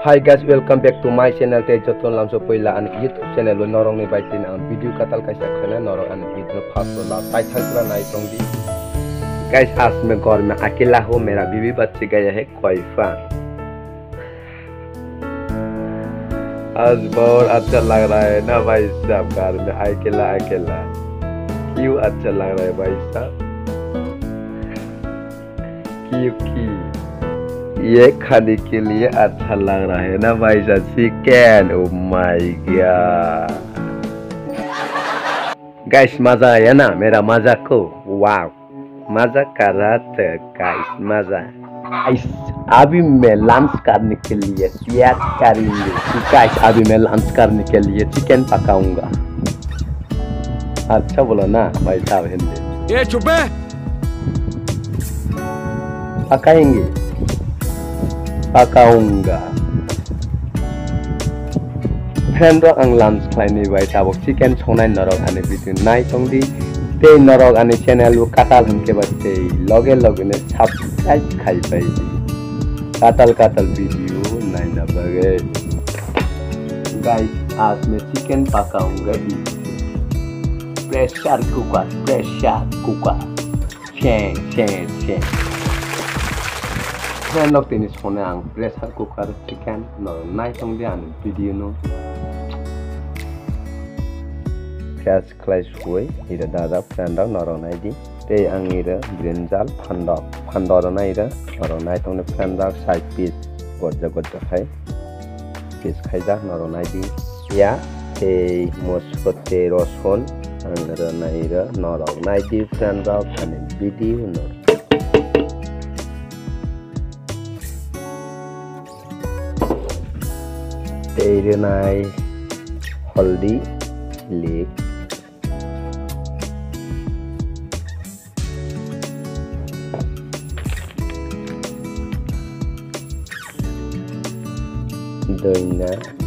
Hi guys, welcome back to my channel. Today joton lamso poila an YouTube channel lo norong ni baitin ang video katal kaisa khana norong an video fast ला title पूरा नहीं तोंगी guys आज मैं घर में अकेला हूँ मेरा बीवी बच्चे गया है कोइफा आज बहुत अच्छा लग रहा है ना भाई साहब घर में अकेला अकेला क्यों अच्छा लग रहा है भाई साहब क्योंकि ये खाने के लिए अच्छा लग रहा है ना भाई साहब chicken oh my God guys मजा आया ना मेरा मजा को वाव मजा कर रहा था गाइस मजा गाइस अभी मैं लंच करने के लिए तैयार करेंगे गाइस अभी मैं लंच करने के लिए चिकन पकाऊंगा अच्छा बोला ना भाई साहब हिंदी ये चुप है पकाएंगे पकाऊंगा friend rock ang lunch klein ni bai tabok chicken songnai norok ani bitu nai tongdi te norok ani channel lu katal hamke batte loge ne subscribe khai pai katal video nai na bage guys आज मैं chicken पकाऊंगा pressure cooker चें friend rock tenis phone ang pressure cooker chicken no nai tongdi ani video no Cash clash way, either Dada, Franda, nor on ID. They ang either Brinjal, Pandora Naida, or on night on the Franda side piece, got the high. Piece Kaida, nor on ID. Yeah, they most put the Rosfon, and the Naida, nor on ID, Franda, and in video. They deny Holdy Lake. Doing that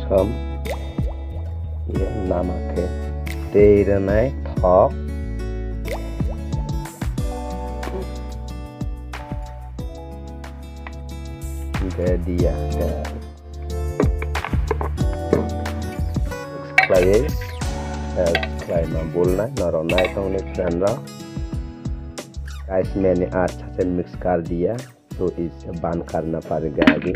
some namake day the night talk dia Klay बोलना normal night होने friend रहा guys मैंने अच्छा से mix कर दिया तो इसे बंद करना पड़ेगा आगे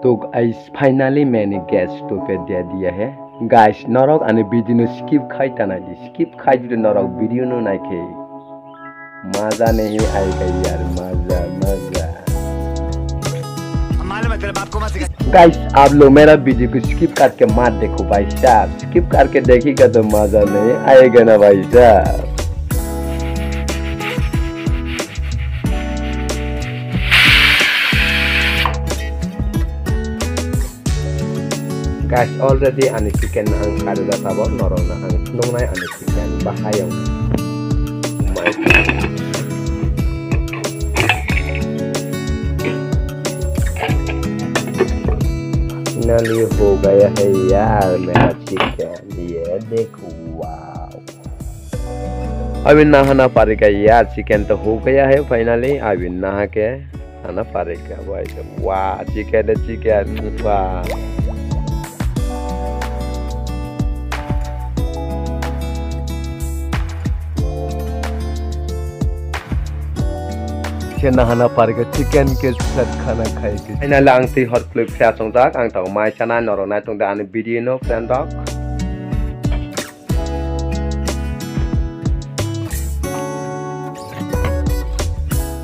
तो गाइस फाइनली मैंने गैस स्टोव पे दे दिया है गाइस नरक आने वीडियो नो स्किप खाई तना जी स्किप खाई जो नरक वीडियो नो नहीं खे मजा नहीं आएगा यार मजा गाइस आप लोग मेरा वीडियो को स्किप करके मत देखो भाई साहब स्किप करके देखिएगा तो मजा नहीं आएगा ना भाई साहब Guys, already ane chicken ang kada tabor norong na ang nungnay ane chicken bahayang finally हो गया है यार मेरा चिकन ये देखो वाव अभी नहाना पड़ेगा यार चिकन तो हो गया है फाइनली अभी नहा के खाना पड़ेगा भाई वाह चिकन वाह नहाना पड़ेगा चिकन के साथ खाना खाएगी इन लांगती हॉट क्लिप से आसंग आंग तो माय चना नरो ना तुम दाने वीडियो नो फ्रेंड डॉग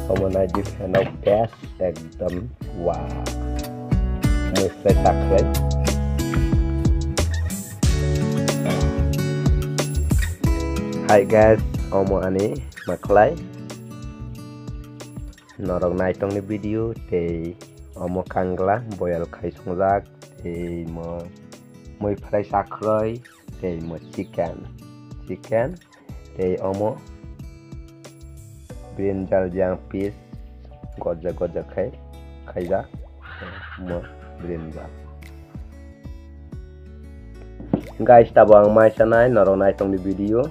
कमोना जी फ्रेंड ऑफ गैस एकदम वाह मुझसे तक Hi guys, omo ani maklai norok naitong ni video tei omo kangla boil khai songjak tei mo moi fry sakroi tei mo chicken tei omo brinjal jang piece gojak khai khaijak mo brinjal. Guys, tabo ang mai sanai norok naitong ni video.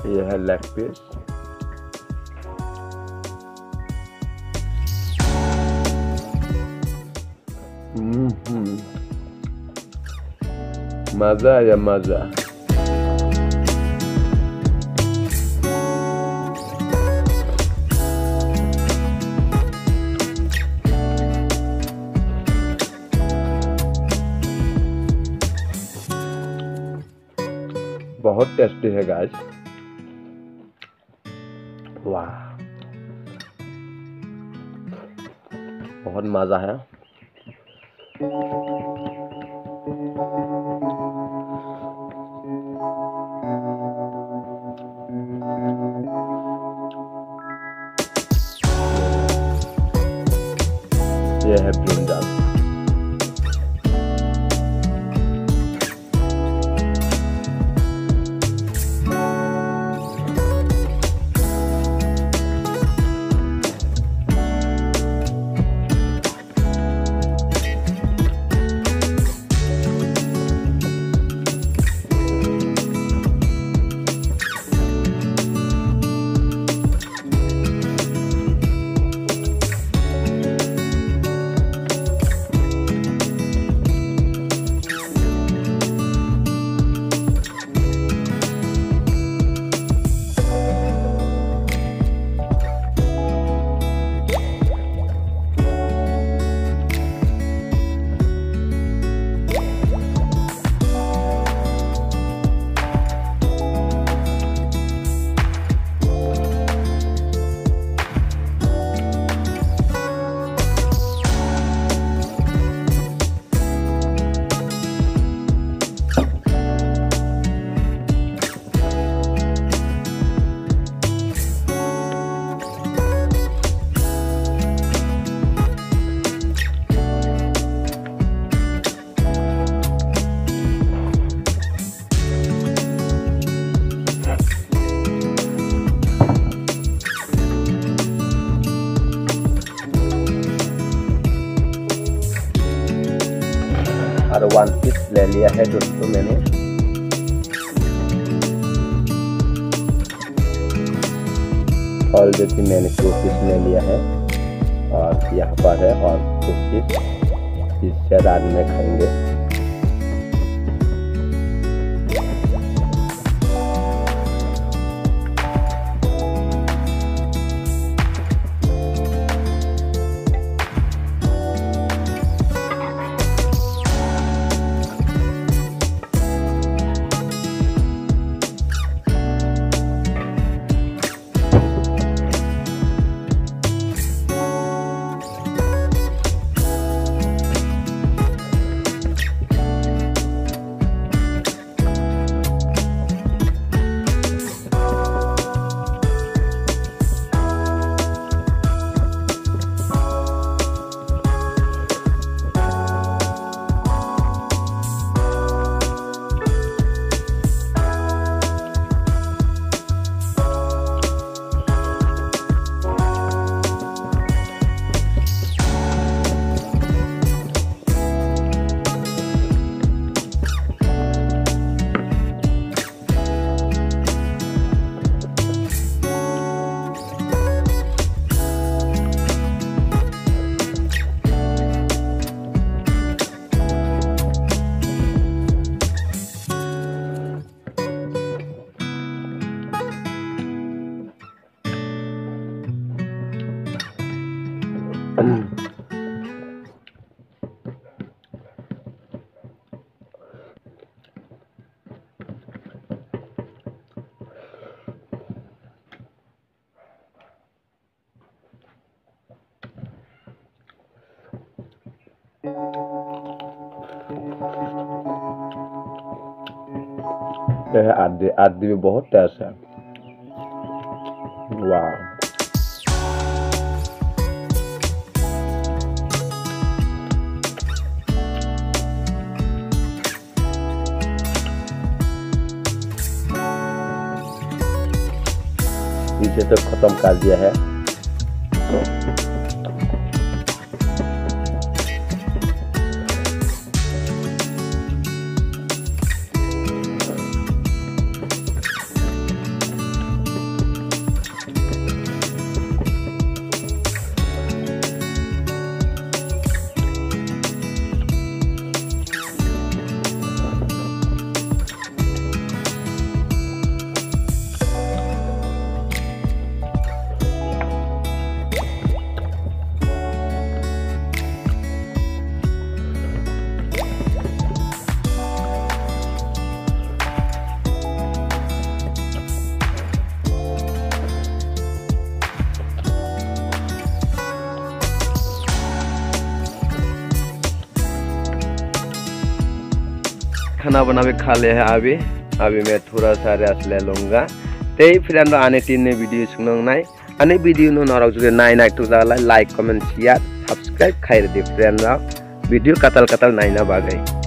Here है leg piece. मजा या मजा. बहुत tasty है guys. वाह, बहुत मजा है. ये है ब्रिंजल. और 1 पीस ले लिया है दोस्तों मैंने. ऑलरेडी मैंने 2 पीस ले लिया है और यहाँ पर है और 2 पीस. इससे रात में खाएंगे. आदि भी बहुत टेस्ट है। वाह, इसे तो खत्म कर दिया है। खाना बना के खा लिया है। अभी मैं थोड़ा सा रेस्ट ले लूँगा। ते फ्रेंड आने तीन वीडियो सुनाई आने वीडियो नो नरक जुगे नाई नाई तो लाइक कमेंट शेयर सब्सक्राइब खाई दे फ्रेंड वीडियो कतल नाई ना बागै।